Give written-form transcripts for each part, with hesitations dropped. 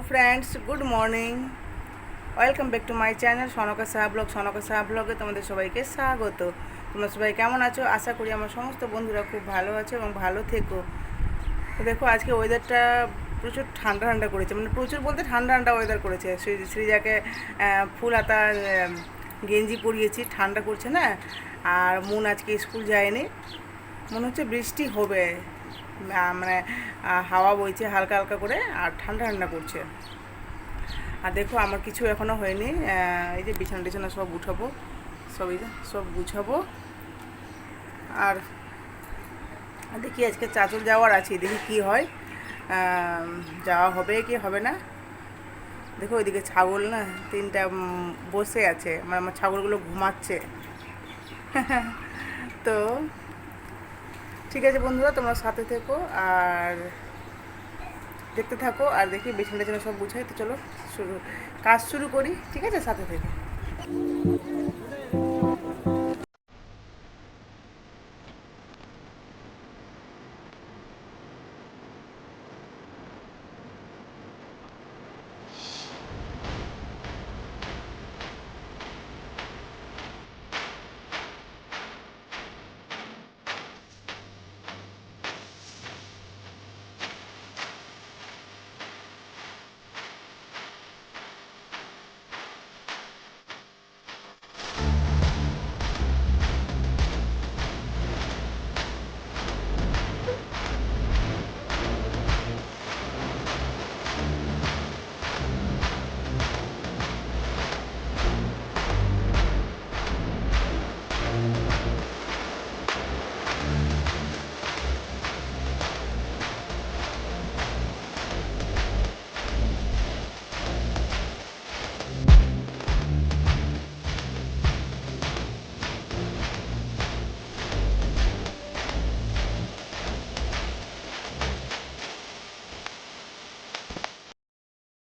Friends, good morning. Welcome back to my channel Sonka Saha blog. Sonka Saha ব্লগে তোমাদের সবাইকে স্বাগত। তোমরা সবাই কেমন আছো? আশা করি আমার সমস্ত বন্ধুরা খুব ভালো আছো এবং ভালো থেকো। তো দেখো, আজকে ওয়েদারটা প্রচুর ঠান্ডা ঠান্ডা করেছে, মানে প্রচুর বলতে ঠান্ডা ঠান্ডা ওয়েদার করেছে। সৃজাকে ফুল হাতা গেঞ্জি পরিয়েছি, ঠান্ডা করছে না। আর মন আজকে স্কুল যায়নি, মনে হচ্ছে বৃষ্টি হবে। মানে হাওয়া বইছে হালকা হালকা করে আর ঠান্ডা ঠান্ডা করছে। আর দেখো, আমার কিছু এখনও হয়নি। এই যে বিছানা টিছানা সব উঠাবো, সব গুছাবো। আর দেখি আজকে চাচল যাওয়ার আছে, দেখি কি হয়, যাওয়া হবে কি হবে না। দেখো ওইদিকে ছাগল না তিনটা বসে আছে, মানে আমার ছাগলগুলো ঘুমাচ্ছে। তো ঠিক আছে বন্ধুরা, তোমরা সাথে থেকো আর দেখতে থাকো। আর দেখি বিছানা টিছানা সব গুছাই, তো চলো কাজ শুরু করি। ঠিক আছে, সাথে থেকে।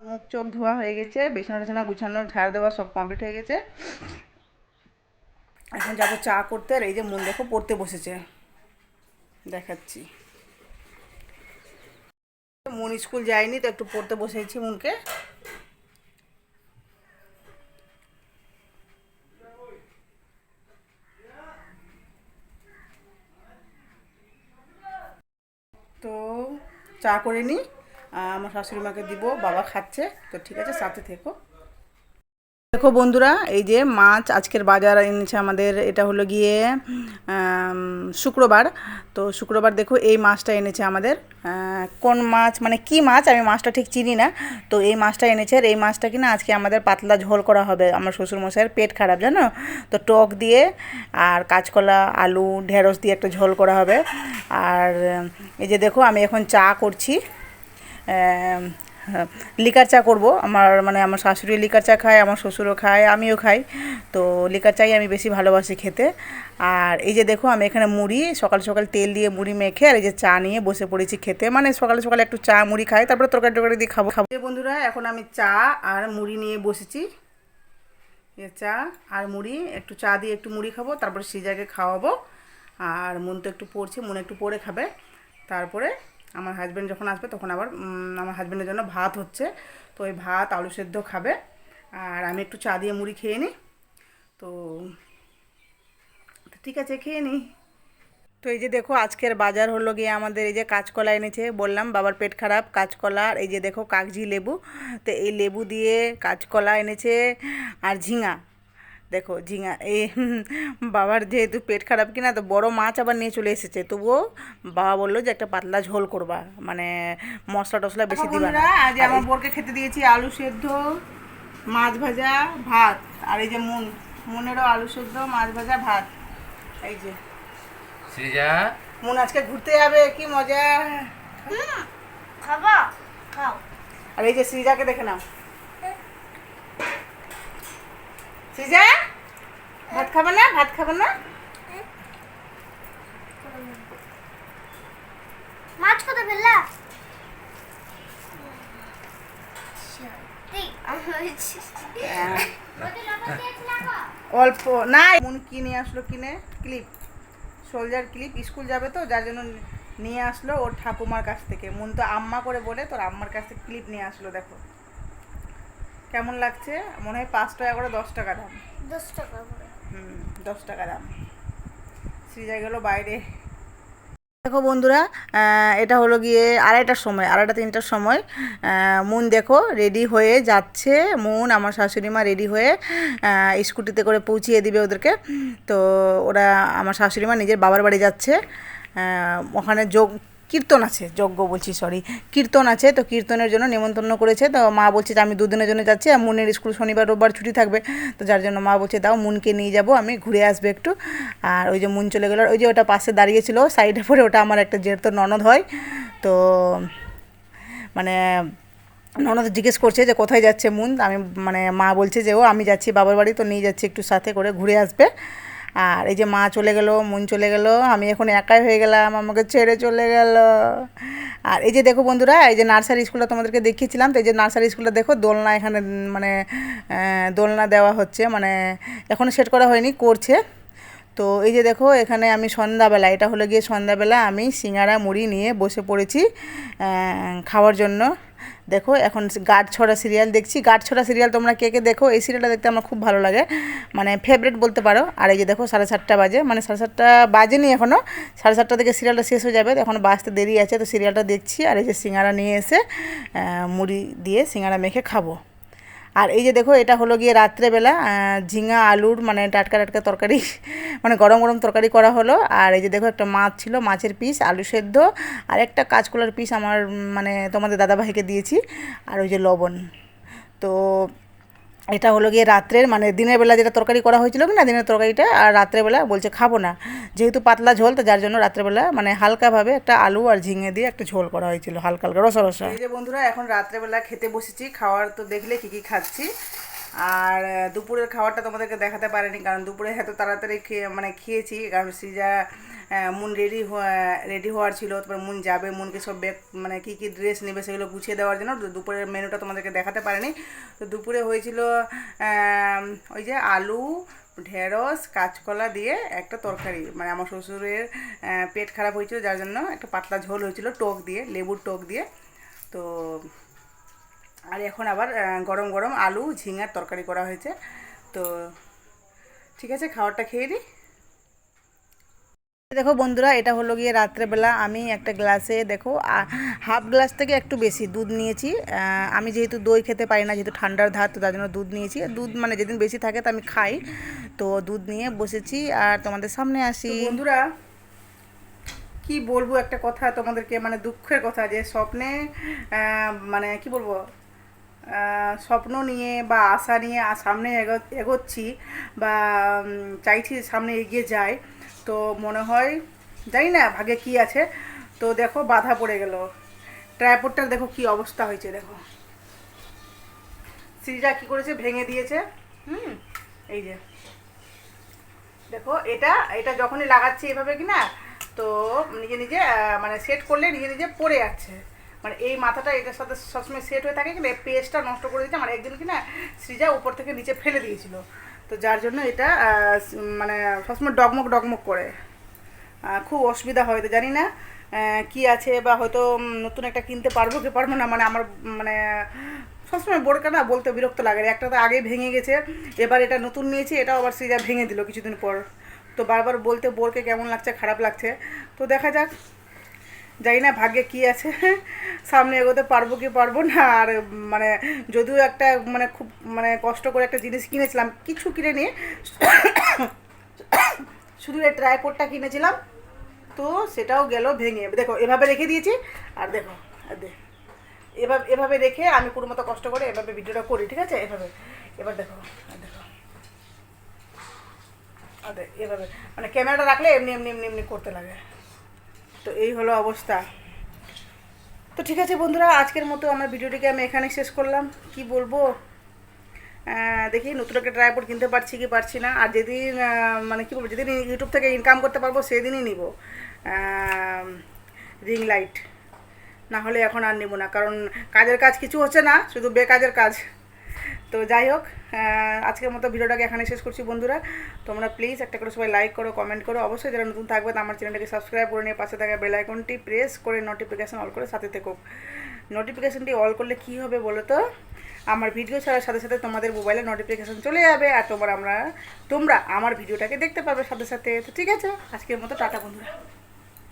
মুখ চোখ ধোয়া হয়ে গেছে, বিছানা টিছানা গুছানো ঝাড় দেওয়া সব কমপ্লিট হয়ে গেছে। এখন যাবো চা করতে। আর এই যে মন দেখো পড়তে বসেছে, দেখাচ্ছি। মন স্কুল যায়নি, তো একটু পড়তে বসেছি মনকে। তো চা করে নিই, আমার শাশুড়ি মাকে দিব, বাবা খাচ্ছে। তো ঠিক আছে, সাথে থেকো। দেখো বন্ধুরা, এই যে মাছ আজকের বাজার এনেছে আমাদের। এটা হলো গিয়ে শুক্রবার। তো শুক্রবার দেখো এই মাছটা এনেছে আমাদের। কোন মাছ মানে কি মাছ আমি মাছটা ঠিক চিনি না। তো এই মাছটা এনেছে, আর এই মাছটা কিনা আজকে আমাদের পাতলা ঝোল করা হবে। আমার শ্বশুরমশাইয়ের পেট খারাপ জানো, তো টক দিয়ে আর কাঁচকলা আলু ঢেঁড়স দিয়ে একটা ঝোল করা হবে। আর এই যে দেখো, আমি এখন চা করছি। হ্যাঁ, লিকার চা করব। আমার শাশুড়ি লিকার চা খায়, আমার শ্বশুরও খায়, আমিও খাই। তো লিকার চাই আমি বেশি ভালোবাসি খেতে। আর এই যে দেখো, আমি এখানে মুড়ি সকাল সকাল তেল দিয়ে মুড়ি মেখে আর এই যে চা নিয়ে বসে পড়েছি খেতে। মানে সকালে সকালে একটু চা মুড়ি খাই, তারপরে তরকারি টরকারি দিয়ে খাবো খাবো। বন্ধুরা, এখন আমি চা আর মুড়ি নিয়ে বসেছি। চা আর মুড়ি, একটু চা দিয়ে একটু মুড়ি খাবো, তারপরে সিজাকে খাওয়াবো। আর মন তো একটু পড়ছে, মন একটু পড়ে খাবে। তারপরে আমার হাজব্যান্ড যখন আসবে তখন আবার আমার হাজব্যান্ডের জন্য ভাত হচ্ছে। তো ওই ভাত আলু সেদ্ধ খাবে, আর আমি একটু চা দিয়ে মুড়ি খেয়ে নিই। তো ঠিক আছে, খেয়ে নিই। তো এই যে দেখো, আজকের বাজার হলো গিয়ে আমাদের এই যে কাঁচকলা এনেছে, বললাম বাবার পেট খারাপ। কাঁচকলা, আর এই যে দেখো কাগজি লেবু। তো এই লেবু দিয়ে কাঁচকলা এনেছে, আর ঝিঙা। দেখো ঝিঙা এই বাবার যেহেতু পেট খারাপ কিনা, তো বড় মাছ আবার নিয়ে চলে এসেছে। তবুও বাবা বললো যে একটা পাতলা ঝোল করবা, মানে মশলা টশলা বেশি দিবা না। আজ আমার বরকে খেতে দিয়েছি আলু সেদ্ধ, মাছ ভাজা, ভাত। আর এই যে মনেরও আলু সেদ্ধ, মাছ ভাজা, ভাত। এই যে সৃজা, মন আজকে ঘুরতে যাবে, কি মজা। খাবা খাও। আর এই যে সৃজাকে দেখে নাও। সৃজা, ভাত খাবে না? ভাত খাবে না? মাছ কত ফেললা? অল্প না, মন কি নিয়ে আসলো, কিনে ক্লিপ, সোলজার ক্লিপ। স্কুল যাবে তো, যার জন্য নিয়ে আসলো ওর ঠাকুমার কাছ থেকে। মন তো আম্মা করে বলে, তোর আম্মার কাছ থেকে ক্লিপ নিয়ে আসলো। দেখো কেমন লাগছে? মনে হয় 5 টাকা করে, 10 টাকা দাম। 10 টাকা করে। 10 টাকা দাম। সৃজা গেল বাইরে। দেখো বন্ধুরা, এটা হলো গিয়ে 2:30টার সময়, 2:30-3টার সময়। মুন দেখো রেডি হয়ে যাচ্ছে। মুন আমার শাশুড়ি মা রেডি হয়ে স্কুটিতে করে পৌঁছিয়ে দিবে ওদেরকে। তো ওরা, আমার শাশুড়ি মা নিজের বাবার বাড়ি যাচ্ছে। ওখানে কীর্তন আছে, যজ্ঞ বলছি, সরি, কীর্তন আছে। তো কীর্তনের জন্য নেমন্তন্ন করেছে। তো মা বলছে যে আমি 2 দিনের জন্য যাচ্ছি, আর মুনের স্কুল শনিবার রোববার ছুটি থাকবে। তো যার জন্য মা বলছে দাও মুনকে নিয়ে যাব, আমি ঘুরে আসবে একটু। আর ওই যে মুন চলে গেল, ওই যে ওটা পাশে দাঁড়িয়েছিল সাইডে পরে, ওটা আমার একটা জেঠতো ননদ হয়। তো মানে ননদ জিজ্ঞেস করছে যে কোথায় যাচ্ছে মুন। আমি মানে মা বলছে যে ও আমি যাচ্ছি বাবার বাড়ি, তো নিয়ে যাচ্ছি একটু সাথে করে ঘুরে আসবে। আর এই যে মা চলে গেল, মুন চলে গেল, আমি এখন একাই হয়ে গেলাম, আমাকে ছেড়ে চলে গেল। আর এই যে দেখো বন্ধুরা, এই যে নার্সারি স্কুলটা তোমাদেরকে দেখিয়েছিলাম, তো এই যে নার্সারি স্কুলটা দেখো, দোলনা এখানে মানে দোলনা দেওয়া হচ্ছে, মানে এখনও সেট করা হয়নি, করছে। তো এই যে দেখো এখানে আমি সন্ধ্যাবেলা, এটা হলো গিয়ে সন্ধ্যাবেলা আমি সিঙ্গারা মুড়ি নিয়ে বসে পড়েছি খাওয়ার জন্য। দেখো এখন গাঁটছড়া সিরিয়াল দেখছি। গাঁটছড়া সিরিয়াল তোমরা কে কে দেখো? এই সিরিয়ালটা দেখতে আমার খুব ভালো লাগে, মানে ফেভারিট বলতে পারো। আর এই যে দেখো 7:30 বাজে, মানে 7:30 বাজেনি এখনও, 7:30 থেকে সিরিয়ালটা শেষ হয়ে যাবে, এখন বাজতে দেরি আছে। তো সিরিয়ালটা দেখছি, আর এই যে সিঙ্গারা নিয়ে এসে মুড়ি দিয়ে সিঙ্গারা মেখে খাবো। আর এই যে দেখো এটা হলো গিয়ে রাত্রেবেলা ঝিঙা আলুর মানে টাটকা টাটকা তরকারি, মানে গরম গরম তরকারি করা হলো। আর এই যে দেখো একটা মাছ ছিল, মাছের পিস, আলু সেদ্ধ, আর একটা কাঁচকলার পিস আমার মানে তোমাদের দাদাভাইকে দিয়েছি, আর ওই যে লবণ। তো এটা হলো গিয়ে রাত্রের, মানে দিনের বেলা যেটা তরকারি করা হয়েছিল কি না, দিনের তরকারিটা, আর রাত্রেবেলা বলছে খাবো না, যেহেতু পাতলা ঝোল, তো যার জন্য রাত্রেবেলা মানে হালকাভাবে একটা আলু আর ঝিঙে দিয়ে একটা ঝোল করা হয়েছিল, হালকা হালকা রসা রসা। এই যে বন্ধুরা এখন রাত্রেবেলা খেতে বসেছি, খাওয়ার তো দেখলে কী কী খাচ্ছি। আর দুপুরের খাবারটা তোমাদেরকে দেখাতে পারিনি, কারণ দুপুরে এত তাড়াতাড়ি খেয়েছি, কারণ সৃজা মুন রেডি হওয়ার ছিল, তারপর মুন যাবে, মুনকে সব ব্যাগ মানে কী কী ড্রেস নেবে সেগুলো গুছিয়ে দেওয়ার জন্য দুপুরের মেনুটা তোমাদেরকে দেখাতে পারিনি। তো দুপুরে হয়েছিল ওই যে আলু, ঢেঁড়স, কাঁচকলা দিয়ে একটা তরকারি, মানে আমার শ্বশুরের পেট খারাপ হয়েছিল, যার জন্য একটা পাতলা ঝোল হয়েছিল টক দিয়ে, লেবুর টক দিয়ে। তো আর এখন আবার গরম গরম আলু ঝিঙার তরকারি করা হয়েছে। তো ঠিক আছে, খাবারটা খেয়ে নিই। দেখো বন্ধুরা, এটা হলো গিয়ে রাত্রেবেলা আমি একটা গ্লাসে দেখো হাফ গ্লাস থেকে একটু বেশি দুধ নিয়েছি। আমি যেহেতু দই খেতে পারি না, যেহেতু ঠান্ডার ধাত, তো তার জন্য দুধ নিয়েছি। দুধ মানে যেদিন বেশি থাকে তো আমি খাই, তো দুধ নিয়ে বসেছি আর তোমাদের সামনে আসি। বন্ধুরা কি বলবো একটা কথা তোমাদেরকে, মানে দুঃখের কথা, যে স্বপ্নে মানে কি বলবো, স্বপ্ন নিয়ে বা আশা নিয়ে সামনে এগোচ্ছি বা চাইছি সামনে এগিয়ে যাই, তো মনে হয় জানি না ভাগ্যে কি আছে, তো দেখো বাধা পড়ে গেল। ট্রাইপডটার দেখো কি অবস্থা হয়েছে, দেখো সৃজা কি করেছে, ভেঙে দিয়েছে। এই যে দেখো, এটা এটা যখনই লাগাচ্ছি এভাবে কি না, তো নিজে নিজে মানে সেট করলে নিজে নিজে পড়ে যাচ্ছে, মানে এই মাথাটা এটার সাথে সবসময় সেট হয়ে থাকে কিনা, পেজটা নষ্ট করে দিচ্ছে। আমার একদিন কিনা সৃজা উপর থেকে নিচে ফেলে দিয়েছিল, তো যার জন্য এটা মানে সবসময় ডগমগ ডগমগ করে, খুব অসুবিধা হয়। তো জানি না কি আছে, বা হয়তো নতুন একটা কিনতে পারবো কি পারবো না, মানে আমার মানে সবসময় বোরকা না বলতে বিরক্ত লাগে। একটা তো আগেই ভেঙে গেছে, এবার এটা নতুন নিয়েছি, এটাও আবার সৃজা ভেঙে দিল কিছুদিন পর। তো বারবার বলতে বোরকে কেমন লাগছে, খারাপ লাগছে। তো দেখা যাক, জানি না ভাগ্যে কি আছে, সামনে এগোতে পারবো কি পারবো না। আর মানে যদিও একটা মানে খুব মানে কষ্ট করে একটা জিনিস কিনেছিলাম, কিছু কিনে নিয়ে শুধু এই ট্রাইপডটা কিনেছিলাম, তো সেটাও গেল ভেঙে। দেখো এভাবে রেখে দিয়েছি, আর দেখো এভাবে এভাবে রেখে আমি কোনো মতো কষ্ট করে এভাবে ভিডিওটা করি, ঠিক আছে, এভাবে। এবার দেখো দেখো এভাবে মানে ক্যামেরাটা রাখলে এমনি এমনি এমনি এমনি করতে লাগে। তো এই হলো অবস্থা। তো ঠিক আছে বন্ধুরা, আজকের মতো আমার ভিডিওটিকে আমি এখানে শেষ করলাম। কি বলবো, দেখি নতুন একটা ট্রাইপড কিনতে পারছি কি পারছি না। আর যেদিন মানে কী বলবো, যেদিন ইউটিউব থেকে ইনকাম করতে পারবো সেদিনই নিব রিং লাইট, না হলে এখন আর নেবো না, কারণ কাজের কাজ কিছু হচ্ছে না, শুধু বেকাজের কাজ। তো যাই হোক, আজকের মতো ভিডিওটাকে এখানে শেষ করছি বন্ধুরা। তোমরা প্লিজ একটা করে সবাই লাইক করো, কমেন্ট করো, অবশ্যই যারা নতুন থাকবে আমার চ্যানেলটাকে সাবস্ক্রাইব করে নিয়ে পাশে থাকা বেল আইকনটি প্রেস করে নোটিফিকেশান অল করে সাথে থেকো। নোটিফিকেশানটি অল করলে কী হবে বলো তো, আমার ভিডিও ছাড়ার সাথে সাথে তোমাদের মোবাইলে নোটিফিকেশান চলে যাবে আর তোমরা আমার ভিডিওটাকে দেখতে পাবে সাথে সাথে। তো ঠিক আছে, আজকের মতো টাটা বন্ধুরা।